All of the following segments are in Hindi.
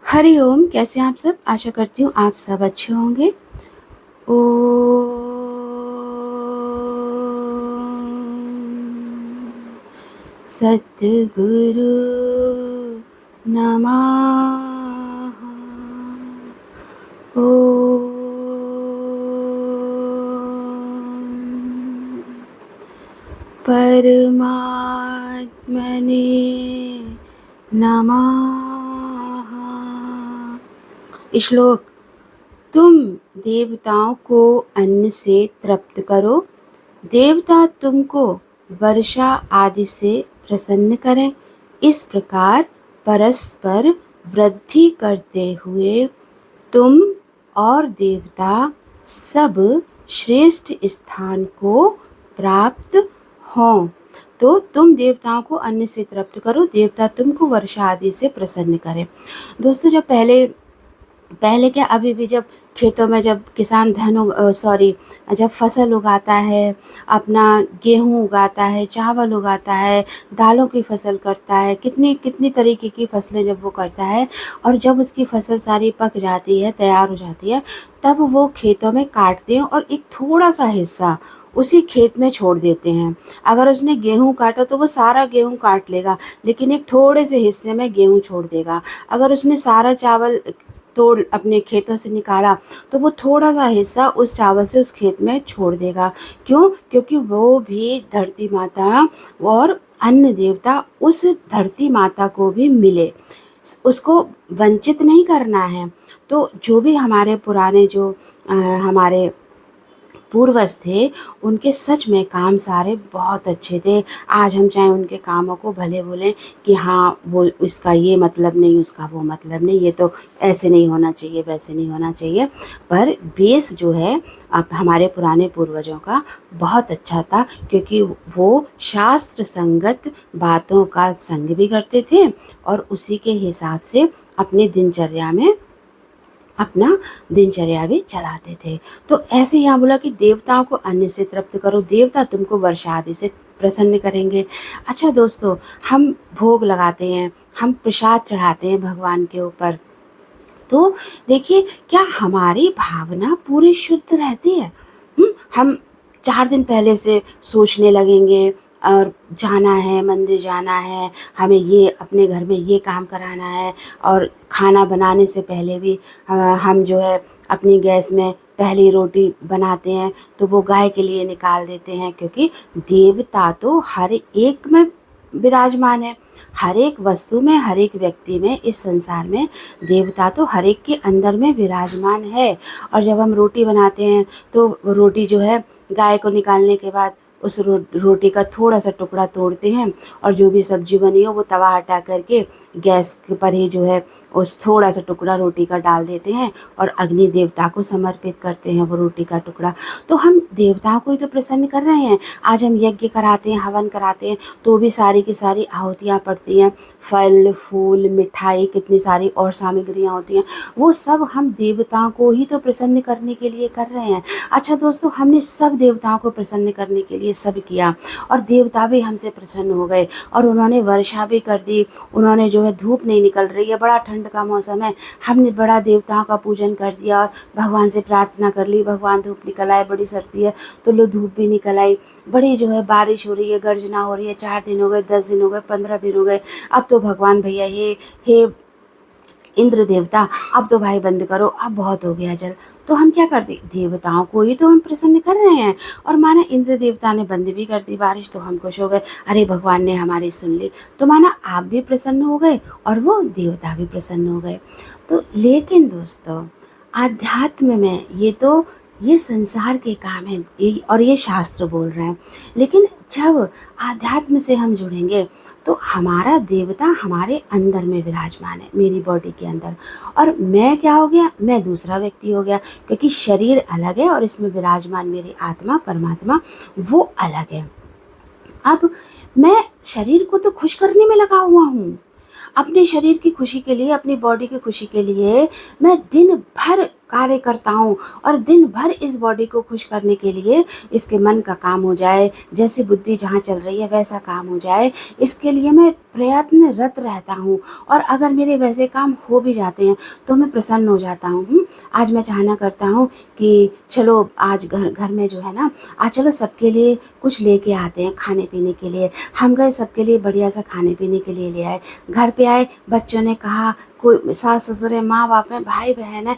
हरि ओम। कैसे हैं आप सब? आशा करती हूँ आप सब अच्छे होंगे। ओम सद्गुरु नमः। ओम परमात्मने नमः। श्लोक। तुम देवताओं को अन्न से तृप्त करो, देवता तुमको वर्षा आदि से प्रसन्न करें। इस प्रकार परस्पर वृद्धि करते हुए तुम और देवता सब श्रेष्ठ स्थान को प्राप्त हों। तो तुम देवताओं को अन्न से तृप्त करो, देवता तुमको वर्षा आदि से प्रसन्न करें। दोस्तों, जब पहले क्या, अभी भी जब खेतों में जब किसान जब फसल उगाता है, अपना गेहूँ उगाता है, चावल उगाता है, दालों की फसल करता है, कितनी कितनी तरीके की फसलें जब वो करता है, और जब उसकी फसल सारी पक जाती है, तैयार हो जाती है, तब वो खेतों में काटते हैं और एक थोड़ा सा हिस्सा उसी खेत में छोड़ देते हैं। अगर उसने गेहूँ काटा तो वो सारा गेहूँ काट लेगा, लेकिन एक थोड़े से हिस्से में गेहूँ छोड़ देगा। अगर उसने सारा चावल तोड़ अपने खेतों से निकाला तो वो थोड़ा सा हिस्सा उस चावल से उस खेत में छोड़ देगा। क्यों? क्योंकि वो भी धरती माता और अन्न देवता उस धरती माता को भी मिले, उसको वंचित नहीं करना है। तो जो भी हमारे पुराने हमारे पूर्वज थे, उनके सच में काम सारे बहुत अच्छे थे। आज हम चाहे उनके कामों को भले बोलें कि हाँ, वो इसका ये मतलब नहीं, उसका वो मतलब नहीं, ये तो ऐसे नहीं होना चाहिए, वैसे नहीं होना चाहिए, पर बेस जो है अब हमारे पुराने पूर्वजों का बहुत अच्छा था, क्योंकि वो शास्त्र संगत बातों का संग भी करते थे और उसी के हिसाब से अपना दिनचर्या भी चलाते थे। तो ऐसे यहाँ बोला कि देवताओं को अन्न से तृप्त करो, देवता तुमको वर्षा आदि से प्रसन्न करेंगे। अच्छा दोस्तों, हम भोग लगाते हैं, हम प्रसाद चढ़ाते हैं भगवान के ऊपर, तो देखिए क्या हमारी भावना पूरी शुद्ध रहती है? हम 4 दिन पहले से सोचने लगेंगे और जाना है, मंदिर जाना है, हमें ये अपने घर में ये काम कराना है, और खाना बनाने से पहले भी हम जो है अपनी गैस में पहली रोटी बनाते हैं तो वो गाय के लिए निकाल देते हैं, क्योंकि देवता तो हर एक में विराजमान है, हर एक वस्तु में, हर एक व्यक्ति में, इस संसार में देवता तो हर एक के अंदर में विराजमान है। और जब हम रोटी बनाते हैं तो रोटी जो है गाय को निकालने के बाद उस रोटी का थोड़ा सा टुकड़ा तोड़ते हैं, और जो भी सब्जी बनी हो वो तवा हटा करके गैस के पर ही जो है उस थोड़ा सा टुकड़ा रोटी का डाल देते हैं और अग्नि देवता को समर्पित करते हैं वो रोटी का टुकड़ा। तो हम देवताओं को ही तो प्रसन्न कर रहे हैं। आज हम यज्ञ कराते हैं, हवन कराते हैं, तो भी सारी की सारी आहुतियाँ पड़ती हैं, फल फूल मिठाई, कितनी सारी और सामग्रियाँ होती हैं, वो सब हम देवताओं को ही तो प्रसन्न करने के लिए कर रहे हैं। अच्छा दोस्तों, हमने सब देवताओं को प्रसन्न करने के लिए सब किया, और देवता भी हमसे प्रसन्न हो गए, और उन्होंने वर्षा भी कर दी। उन्होंने जो है, धूप नहीं निकल रही है, बड़ा ठंड का मौसम है, हमने बड़ा देवताओं का पूजन कर दिया और भगवान से प्रार्थना कर ली, भगवान धूप निकल आए, बड़ी सर्दी है तो लो धूप भी निकल आई, बड़ी जो है बारिश हो रही है, गर्जना हो रही है, 4 दिन हो गए, 10 दिन हो गए, 15 दिन हो गए, अब तो भगवान भैया हे इंद्र देवता, अब तो भाई बंद करो, अब बहुत हो गया जल। तो हम क्या कर दे, देवताओं को ही तो हम प्रसन्न कर रहे हैं, और माना इंद्र देवता ने बंद भी कर दी बारिश, तो हम खुश हो गए, अरे भगवान ने हमारी सुन ली, तो माना आप भी प्रसन्न हो गए और वो देवता भी प्रसन्न हो गए। तो लेकिन दोस्तों, आध्यात्म में ये संसार के काम है, और ये शास्त्र बोल रहे हैं, लेकिन जब आध्यात्म से हम जुड़ेंगे तो हमारा देवता हमारे अंदर में विराजमान है, मेरी बॉडी के अंदर, और मैं क्या हो गया, मैं दूसरा व्यक्ति हो गया, क्योंकि शरीर अलग है और इसमें विराजमान मेरी आत्मा परमात्मा वो अलग है। अब मैं शरीर को तो खुश करने में लगा हुआ हूँ, अपने शरीर की खुशी के लिए, अपनी बॉडी की खुशी के लिए मैं दिन भर कार्य करता हूँ और दिन भर इस बॉडी को खुश करने के लिए इसके मन का काम हो जाए, जैसी बुद्धि जहाँ चल रही है वैसा काम हो जाए, इसके लिए मैं प्रयत्नरत रहता हूँ। और अगर मेरे वैसे काम हो भी जाते हैं तो मैं प्रसन्न हो जाता हूँ। आज मैं चाहना करता हूँ कि चलो आज घर घर में जो है ना, आज चलो सबके लिए कुछ लेके आते हैं खाने पीने के लिए। हम गए सबके लिए बढ़िया सा खाने पीने के लिए ले आए। घर पे आए, बच्चों ने कहा, कोई सास ससुर है, माँ बाप है, भाई बहन है,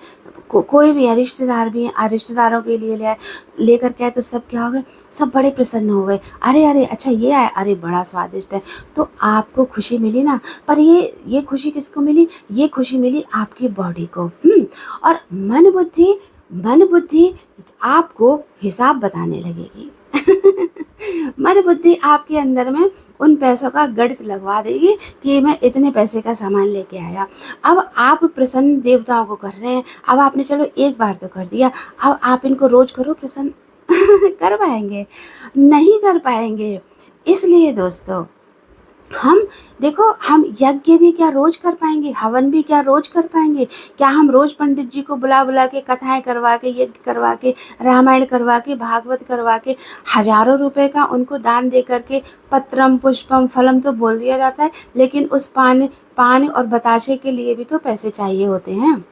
कोई भी है, रिश्तेदार भी हैं, रिश्तेदारों के लिए ले आए, लेकर के आए तो सब क्या हो गए, सब बड़े प्रसन्न हो गए। अरे अरे अच्छा ये आया, अरे बड़ा स्वादिष्ट है। तो आपको खुशी मिली ना, पर ये खुशी किसको मिली? ये खुशी मिली आपकी बॉडी को। और मन बुद्धि आपको हिसाब बताने लगेगी। मन बुद्धि आपके अंदर में उन पैसों का गणित लगवा देगी कि मैं इतने पैसे का सामान लेके आया। अब आप प्रसन्न देवताओं को कर रहे हैं। अब आपने चलो एक बार तो कर दिया, अब आप इनको रोज करो प्रसन्न। कर पाएंगे? नहीं कर पाएंगे। इसलिए दोस्तों, हम देखो, हम यज्ञ भी क्या रोज कर पाएंगे? हवन भी क्या रोज कर पाएंगे? क्या हम रोज पंडित जी को बुला बुला के कथाएं करवा के, यज्ञ करवा के, रामायण करवा के, भागवत करवा के, हजारों रुपए का उनको दान दे करके, पत्रम पुष्पम फलम तो बोल दिया जाता है, लेकिन उस पान और बताशे के लिए भी तो पैसे चाहिए होते हैं।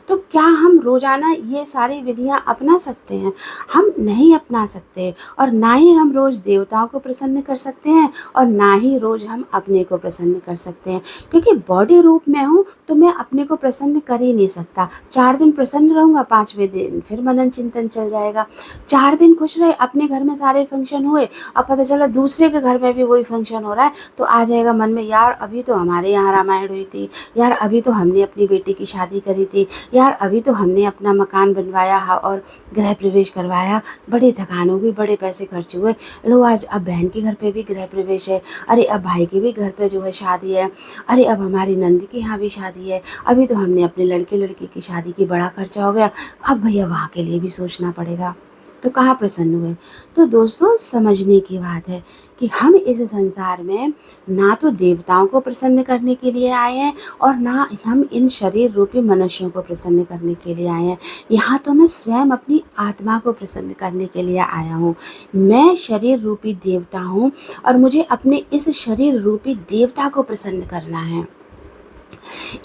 तो क्या हम रोजाना ये सारी विधियां अपना सकते हैं? हम नहीं अपना सकते। और ना ही हम रोज देवताओं को प्रसन्न कर सकते हैं और ना ही रोज हम अपने को प्रसन्न कर सकते हैं, क्योंकि बॉडी रूप में हूँ तो मैं अपने को प्रसन्न कर ही नहीं सकता। 4 दिन प्रसन्न रहूँगा, 5वें दिन फिर मनन चिंतन चल जाएगा। 4 दिन खुश रहे, अपने घर में सारे फंक्शन हुए, अब पता चला दूसरे के घर में भी वही फंक्शन हो रहा है, तो आ जाएगा मन में, यार अभी तो हमारे यहाँ रामायण हुई थी, यार अभी तो हमने अपनी बेटी की शादी करी थी, यार अभी तो हमने अपना मकान बनवाया और गृह प्रवेश करवाया, बड़ी थकान हो गई, बड़े पैसे खर्च हुए। लो आज अब बहन के घर पे भी गृह प्रवेश है, अरे अब भाई के भी घर पे जो है शादी है, अरे अब हमारी नंदी के यहाँ भी शादी है, अभी तो हमने अपने लड़के लड़की की शादी की बड़ा खर्चा हो गया, अब भैया वहाँ के लिए भी सोचना पड़ेगा। तो कहाँ प्रसन्न हुए? तो दोस्तों, समझने की बात है कि हम इस संसार में ना तो देवताओं को प्रसन्न करने के लिए आए हैं और ना हम इन शरीर रूपी मनुष्यों को प्रसन्न करने के लिए आए हैं। यहाँ तो मैं स्वयं अपनी आत्मा को प्रसन्न करने के लिए आया हूँ। मैं शरीर रूपी देवता हूँ और मुझे अपने इस शरीर रूपी देवता को प्रसन्न करना है।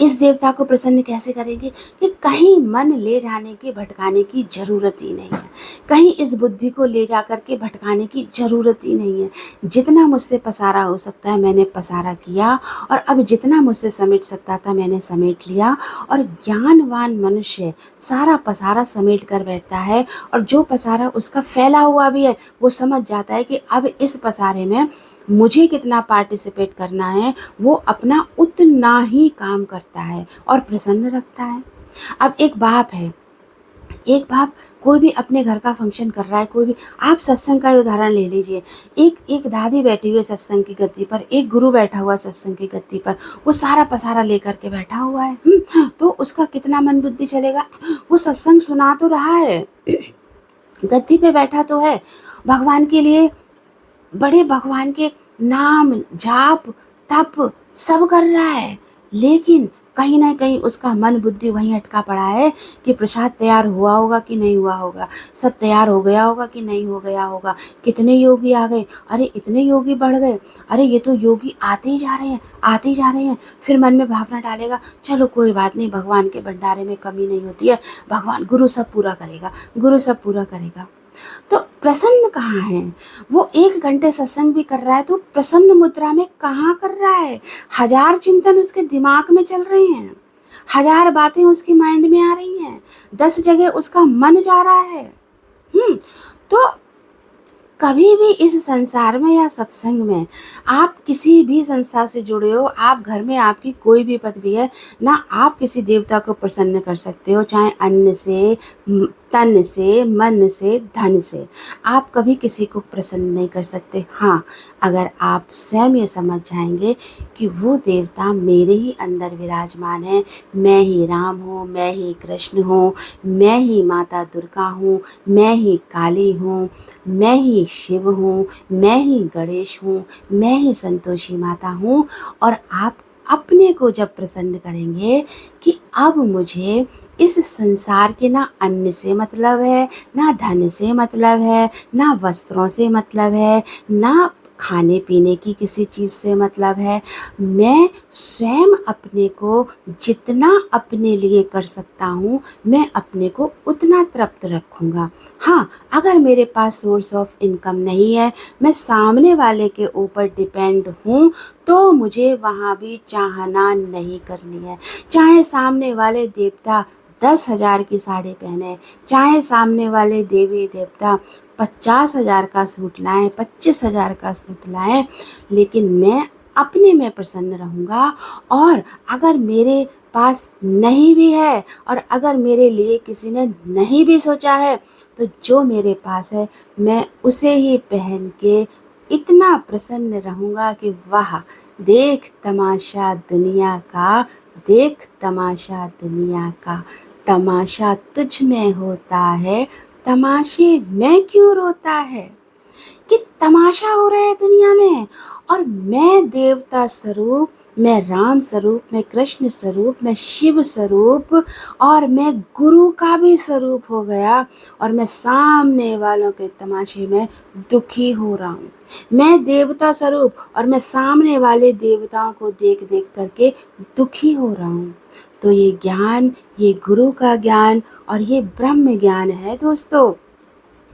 इस देवता को प्रसन्न कैसे करेंगे कि कहीं मन ले जाने की, भटकाने की जरूरत ही नहीं है। कहीं इस बुद्धि को ले जा करके भटकाने की जरूरत ही नहीं है। जितना मुझसे पसारा हो सकता है मैंने पसारा किया, और अब जितना मुझसे समेट सकता था मैंने समेट लिया। और ज्ञानवान मनुष्य सारा पसारा समेट कर बैठता है, और जो पसारा उसका फैला हुआ भी है वो समझ जाता है कि अब इस पसारे में मुझे कितना पार्टिसिपेट करना है, वो अपना उतना ही काम करता है और प्रसन्न रखता है। अब एक बाप है, एक बाप कोई भी अपने घर का फंक्शन कर रहा है, कोई भी, आप सत्संग का उदाहरण ले लीजिए। एक दादी बैठी हुई है सत्संग की गद्दी पर, एक गुरु बैठा हुआ सत्संग की गद्दी पर, वो सारा पसारा लेकर के बैठा हुआ है। तो उसका कितना मन बुद्धि चलेगा? वो सत्संग सुना तो रहा है, गद्दी पे बैठा तो है, भगवान के लिए, बड़े भगवान के नाम जाप तप सब कर रहा है, लेकिन कहीं ना कहीं उसका मन बुद्धि वहीं अटका पड़ा है कि प्रसाद तैयार हुआ होगा कि नहीं हुआ होगा, सब तैयार हो गया होगा कि नहीं हो गया होगा, कितने योगी आ गए, अरे इतने योगी बढ़ गए, अरे ये तो योगी आते ही जा रहे हैं, आते ही जा रहे हैं। फिर मन में भावना डालेगा, चलो कोई बात नहीं, भगवान के भंडारे में कमी नहीं होती है, भगवान गुरु सब पूरा करेगा, गुरु सब पूरा करेगा। तो प्रसन्न कहाँ है? वो 1 घंटे सत्संग भी कर रहा है तो प्रसन्न मुद्रा में कहाँ कर रहा है? 1000 चिंतन उसके दिमाग में चल रहे हैं, 1000 बातें उसके माइंड में आ रही हैं, 10 जगह उसका मन जा रहा है। तो कभी भी इस संसार में या सत्संग में, आप किसी भी संस्था से जुड़े हो, आप घर में आपकी कोई भी पदवी है ना, आप किसी देवता को प्रसन्न कर सकते हो, चाहे अन्न से, तन से, मन से, धन से। आप कभी किसी को प्रसन्न नहीं कर सकते। हाँ, अगर आप स्वयं ये समझ जाएंगे कि वो देवता मेरे ही अंदर विराजमान है, मैं ही राम हूँ, मैं ही कृष्ण हूँ, मैं ही माता दुर्गा हूँ, मैं ही काली हूँ, मैं ही शिव हूँ, मैं ही गणेश हूँ, मैं ही संतोषी माता हूँ, और आप अपने को जब प्रसन्न करेंगे कि अब मुझे इस संसार के ना अन्न से मतलब है, ना धन से मतलब है, ना वस्त्रों से मतलब है, ना खाने पीने की किसी चीज़ से मतलब है। मैं स्वयं अपने को जितना अपने लिए कर सकता हूँ, मैं अपने को उतना तृप्त रखूँगा। हाँ, अगर मेरे पास सोर्स ऑफ इनकम नहीं है, मैं सामने वाले के ऊपर डिपेंड हूँ, तो मुझे वहाँ भी चाहना नहीं करनी है। चाहे सामने वाले देवता 10,000 की साड़ी पहने, चाहे सामने वाले देवी देवता 50,000 का सूट लाएं, 25,000 का सूट लाएं, लेकिन मैं अपने में प्रसन्न रहूँगा। और अगर मेरे पास नहीं भी है और अगर मेरे लिए किसी ने नहीं भी सोचा है, तो जो मेरे पास है मैं उसे ही पहन के इतना प्रसन्न रहूँगा कि वाह, देख तमाशा दुनिया का, देख तमाशा दुनिया का, तमाशा तुझ में होता है, तमाशे में क्यों रोता है। कि तमाशा हो रहा है दुनिया में और मैं देवता स्वरूप, मैं राम स्वरूप, मैं कृष्ण स्वरूप, मैं शिव स्वरूप और मैं गुरु का भी स्वरूप हो गया और मैं सामने वालों के तमाशे में दुखी हो रहा हूँ। मैं देवता स्वरूप और मैं सामने वाले देवताओं को देख देख करके दुखी हो रहा हूँ। तो ये ज्ञान, ये गुरु का ज्ञान और ये ब्रह्म ज्ञान है दोस्तों।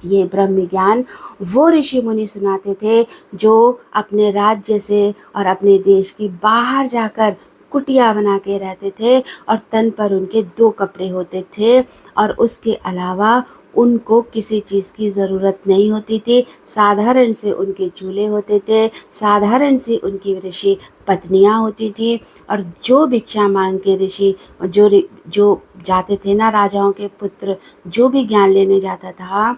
ये ब्रह्म ज्ञान वो ऋषि मुनि सुनाते थे जो अपने राज्य से और अपने देश की बाहर जाकर कुटिया बना के रहते थे और तन पर उनके 2 कपड़े होते थे और उसके अलावा उनको किसी चीज़ की ज़रूरत नहीं होती थी। साधारण से उनके चूल्हे होते थे, साधारण सी उनकी ऋषि पत्नियाँ होती थी और जो भिक्षा मांग के ऋषि जो जाते थे ना, राजाओं के पुत्र जो भी ज्ञान लेने जाता था,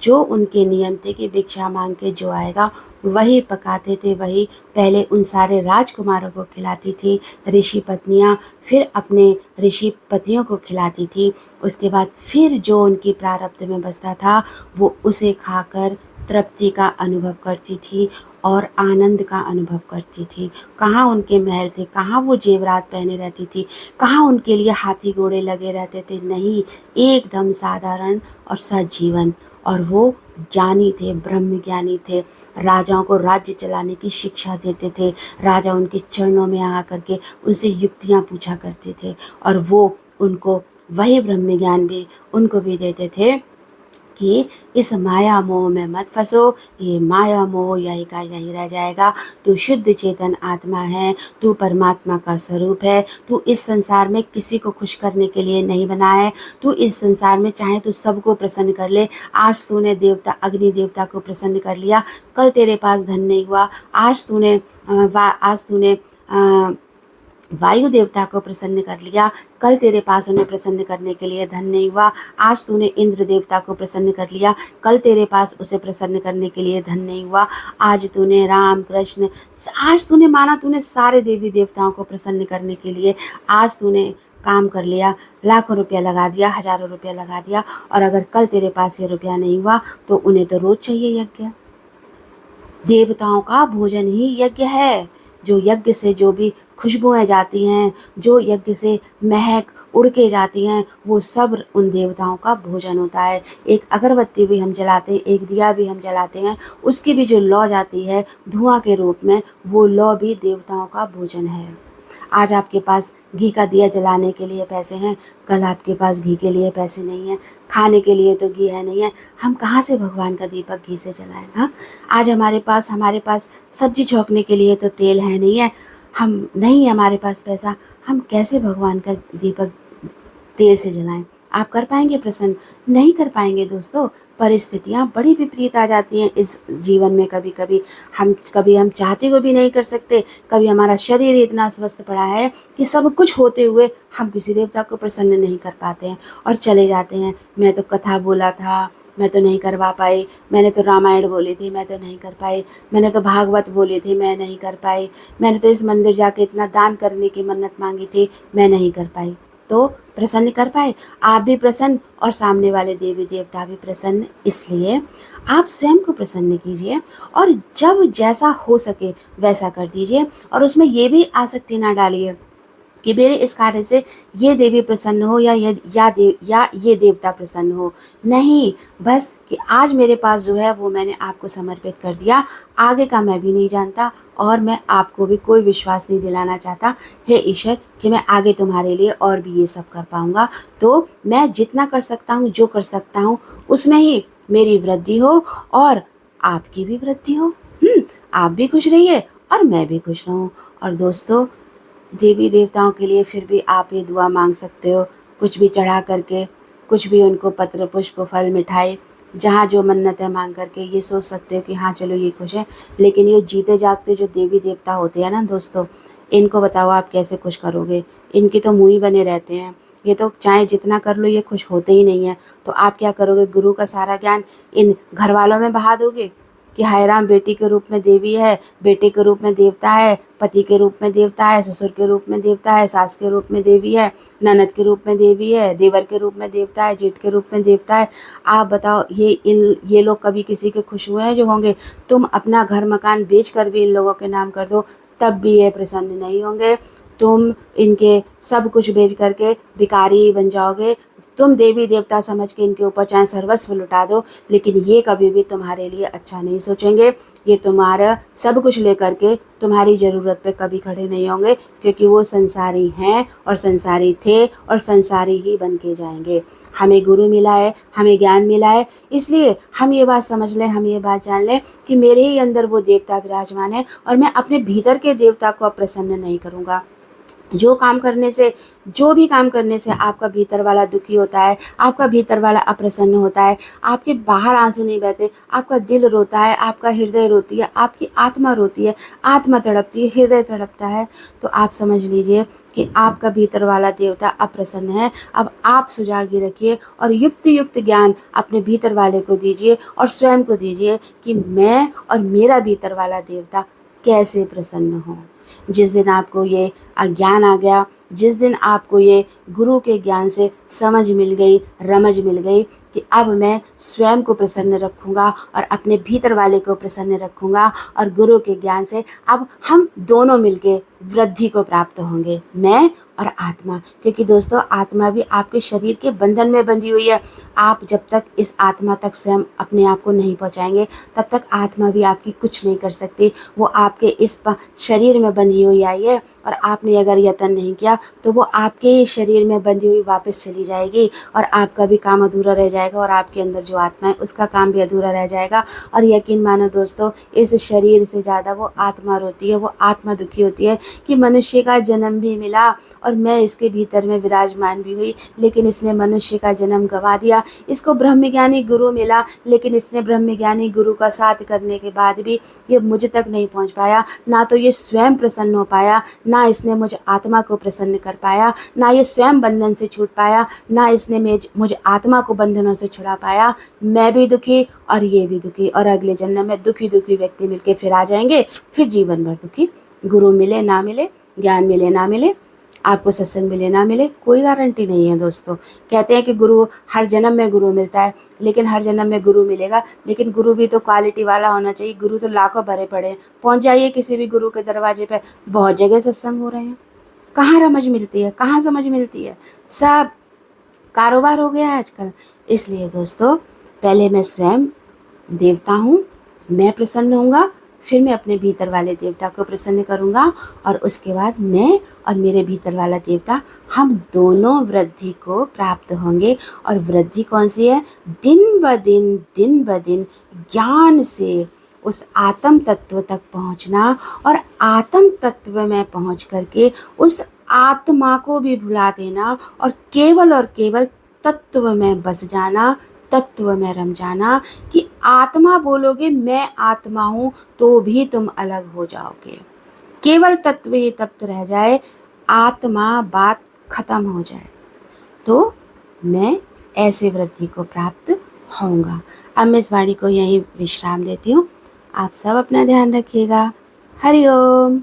जो उनके नियम थे कि भिक्षा मांग के जो आएगा वही पकाते थे, वही पहले उन सारे राजकुमारों को खिलाती थी ऋषि पत्नियाँ, फिर अपने ऋषि पतियों को खिलाती थी। उसके बाद फिर जो उनकी प्रारब्ध में बचता था वो उसे खाकर तृप्ति का अनुभव करती थी और आनंद का अनुभव करती थी। कहाँ उनके महल थे, कहाँ वो जेवरात पहने रहती थी, कहाँ उनके लिए हाथी घोड़े लगे रहते थे, नहीं, एकदम साधारण और सजीवन। और वो ज्ञानी थे, ब्रह्म ज्ञानी थे, राजाओं को राज्य चलाने की शिक्षा देते थे। राजा उनके चरणों में आ करके उनसे युक्तियाँ पूछा करते थे और वो उनको वही ब्रह्म ज्ञान भी उनको भी देते थे कि इस माया मोह में मत फंसो, ये माया मोह यहीं का यहीं रह जाएगा। तू शुद्ध चेतन आत्मा है, तू परमात्मा का स्वरूप है, तू इस संसार में किसी को खुश करने के लिए नहीं बना है। तू इस संसार में चाहे तू सबको प्रसन्न कर ले। आज तूने देवता अग्नि देवता को प्रसन्न कर लिया, कल तेरे पास धन नहीं हुआ। आज तूने वायु देवता को प्रसन्न कर लिया, कल तेरे पास उन्हें प्रसन्न करने के लिए धन नहीं हुआ। आज तूने इंद्र देवता को प्रसन्न कर लिया, कल तेरे पास उसे प्रसन्न करने के लिए धन नहीं हुआ। आज तूने राम कृष्ण, आज तूने माना तूने सारे देवी देवताओं को प्रसन्न करने के लिए आज तूने काम कर लिया, लाखों रुपया लगा दिया, हज़ारों रुपया लगा दिया, और अगर कल तेरे पास ये रुपया नहीं हुआ तो उन्हें तो रोज चाहिए यज्ञ। देवताओं का भोजन ही यज्ञ है। जो यज्ञ से जो भी खुशबुएं जाती हैं, जो यज्ञ से महक उड़ के जाती हैं, वो सब उन देवताओं का भोजन होता है। एक अगरबत्ती भी हम जलाते हैं, एक दिया भी हम जलाते हैं, उसकी भी जो लौ जाती है धुआं के रूप में, वो लौ भी देवताओं का भोजन है। आज आपके पास घी का दिया जलाने के लिए पैसे हैं, कल आपके पास घी के लिए पैसे नहीं हैं, खाने के लिए तो घी है नहीं है, हम कहाँ से भगवान का दीपक घी से जलाएं। हाँ, आज हमारे पास सब्जी छौंकने के लिए तो तेल है नहीं है, हम नहीं है हमारे पास पैसा, हम कैसे भगवान का दीपक तेल से जलाएं। आप कर पाएंगे प्रसन्न? नहीं कर पाएंगे दोस्तों। परिस्थितियाँ बड़ी विपरीत आ जाती हैं इस जीवन में। कभी हम चाहते हुए भी नहीं कर सकते, कभी हमारा शरीर इतना स्वस्थ पड़ा है कि सब कुछ होते हुए हम किसी देवता को प्रसन्न नहीं कर पाते हैं और चले जाते हैं। मैं तो कथा बोला था, मैं तो नहीं करवा पाई, मैंने तो रामायण बोली थी, मैं तो नहीं कर पाई, मैंने तो भागवत बोली थी, मैं नहीं कर पाई, मैंने तो इस मंदिर जाके इतना दान करने की मन्नत मांगी थी, मैं नहीं कर पाई। तो प्रसन्न कर पाए? आप भी प्रसन्न और सामने वाले देवी देवता भी प्रसन्न। इसलिए आप स्वयं को प्रसन्न कीजिए और जब जैसा हो सके वैसा कर दीजिए और उसमें ये भी आसक्ति ना डालिए कि मेरे इस कार्य से ये देवी प्रसन्न हो या ये देवता प्रसन्न हो। नहीं, बस कि आज मेरे पास जो है वो मैंने आपको समर्पित कर दिया, आगे का मैं भी नहीं जानता और मैं आपको भी कोई विश्वास नहीं दिलाना चाहता हे ईश्वर कि मैं आगे तुम्हारे लिए और भी ये सब कर पाऊँगा। तो मैं जितना कर सकता हूँ, जो कर सकता हूँ उसमें ही मेरी वृद्धि हो और आपकी भी वृद्धि हो। आप भी खुश रहिए और मैं भी खुश रहूँ। और दोस्तों, देवी देवताओं के लिए फिर भी आप ये दुआ मांग सकते हो, कुछ भी चढ़ा करके, कुछ भी उनको पत्र पुष्प फल मिठाई, जहाँ जो मन्नत है मांग करके ये सोच सकते हो कि हाँ चलो ये खुश है। लेकिन ये जीते जागते जो देवी देवता होते हैं ना दोस्तों, इनको बताओ आप कैसे खुश करोगे। इनके तो मुँह ही बने रहते हैं, ये तो चाहे जितना कर लो ये खुश होते ही नहीं है। तो आप क्या करोगे, गुरु का सारा ज्ञान इन घर वालों में बहा दोगे कि हाय राम, बेटी के रूप में देवी है, बेटे के रूप में देवता है, पति के रूप में देवता है, ससुर के रूप में देवता है, सास के रूप में देवी है, ननद के रूप में देवी है, देवर के रूप में देवता है, जेठ के रूप में देवता है। आप बताओ ये लोग कभी किसी के खुश हुए हैं जो होंगे? तुम अपना घर मकान बेच कर भी इन लोगों के नाम कर दो, तब भी ये प्रसन्न नहीं होंगे। तुम इनके सब कुछ बेच करके भिखारी ही बन जाओगे। तुम देवी देवता समझ के इनके ऊपर चाहे सर्वस्व लुटा दो, लेकिन ये कभी भी तुम्हारे लिए अच्छा नहीं सोचेंगे। ये तुम्हारा सब कुछ लेकर के तुम्हारी ज़रूरत पे कभी खड़े नहीं होंगे, क्योंकि वो संसारी हैं और संसारी थे और संसारी ही बन के जाएंगे। हमें गुरु मिला है, हमें ज्ञान मिला है, इसलिए हम ये बात समझ लें, हम ये बात जान लें कि मेरे ही अंदर वो देवता विराजमान है और मैं अपने भीतर के देवता को अप्रसन्न नहीं करूँगा। जो भी काम करने से आपका भीतर वाला दुखी होता है, आपका भीतर वाला अप्रसन्न होता है, आपके बाहर आंसू नहीं बहते, आपका दिल रोता है, आपका हृदय रोती है, आपकी आत्मा रोती है, आत्मा तड़पती है, हृदय तड़पता है, तो आप समझ लीजिए कि आपका भीतर वाला देवता अप्रसन्न है। अब आप सुजागी रखिए और युक्त युक्त ज्ञान अपने भीतर वाले को दीजिए और स्वयं को दीजिए कि मैं और मेरा भीतर वाला देवता कैसे प्रसन्न हो। जिस दिन आपको ये ज्ञान आ गया, जिस दिन आपको ये गुरु के ज्ञान से समझ मिल गई, रमझ मिल गई कि अब मैं स्वयं को प्रसन्न रखूँगा और अपने भीतर वाले को प्रसन्न रखूँगा और गुरु के ज्ञान से अब हम दोनों मिलके वृद्धि को प्राप्त होंगे, मैं और आत्मा। क्योंकि दोस्तों, आत्मा भी आपके शरीर के बंधन में बंधी हुई है। आप जब तक इस आत्मा तक स्वयं अपने आप को नहीं पहुंचाएंगे, तब तक आत्मा भी आपकी कुछ नहीं कर सकती। वो आपके इस शरीर में बंधी हुई आई है और आपने अगर यत्न नहीं किया तो वो आपके ही शरीर में बंधी हुई वापस चली जाएगी और आपका भी काम अधूरा रह जाएगा और आपके अंदर जो आत्मा है उसका काम भी अधूरा रह जाएगा। और यकीन मानो दोस्तों, इस शरीर से ज़्यादा वो आत्मा रोती है, वो आत्मा दुखी होती है कि मनुष्य का जन्म भी मिला और मैं इसके भीतर में विराजमान भी हुई, लेकिन इसने मनुष्य का जन्म गंवा दिया। इसको ब्रह्मज्ञानी गुरु मिला, लेकिन इसने ब्रह्मज्ञानी गुरु का साथ करने के बाद भी ये मुझ तक नहीं पहुंच पाया। ना तो ये स्वयं प्रसन्न हो पाया, ना इसने मुझ आत्मा को प्रसन्न कर पाया, ना ये स्वयं बंधन से छूट पाया, ना इसने मुझ आत्मा को बंधनों से छुड़ा पाया। मैं भी दुखी और ये भी दुखी, और अगले जन्म में दुखी दुखी व्यक्ति मिलके फिर आ जाएंगे, फिर जीवन भर दुखी। गुरु मिले ना मिले, ज्ञान मिले ना मिले, आपको सत्संग मिले ना मिले, कोई गारंटी नहीं है दोस्तों। कहते हैं कि गुरु हर जन्म में गुरु मिलता है, लेकिन हर जन्म में गुरु मिलेगा, लेकिन गुरु भी तो क्वालिटी वाला होना चाहिए। गुरु तो लाखों भरे पड़े हैं, पहुंच जाइए किसी भी गुरु के दरवाजे पे, बहुत जगह सत्संग हो रहे हैं। कहाँ रमझ मिलती है, कहाँ समझ मिलती है, सब कारोबार हो गया है आजकल। इसलिए दोस्तों, पहले मैं स्वयं देवता हूँ, मैं प्रसन्न होऊंगा, फिर मैं अपने भीतर वाले देवता को प्रसन्न करूंगा और उसके बाद मैं और मेरे भीतर वाला देवता, हम दोनों वृद्धि को प्राप्त होंगे। और वृद्धि कौन सी है? दिन ब दिन ज्ञान से उस आत्म तत्व तक पहुंचना और आत्म तत्व में पहुंच करके उस आत्मा को भी भुला देना और केवल तत्व में बस जाना, तत्व में रम जाना। कि आत्मा बोलोगे मैं आत्मा हूँ तो भी तुम अलग हो जाओगे। केवल तत्व ही तत्व रह जाए, आत्मा बात खत्म हो जाए, तो मैं ऐसे वृद्धि को प्राप्त होऊंगा। अब मैं इस वाणी को यहीं विश्राम देती हूँ। आप सब अपना ध्यान रखिएगा। हरि ओम।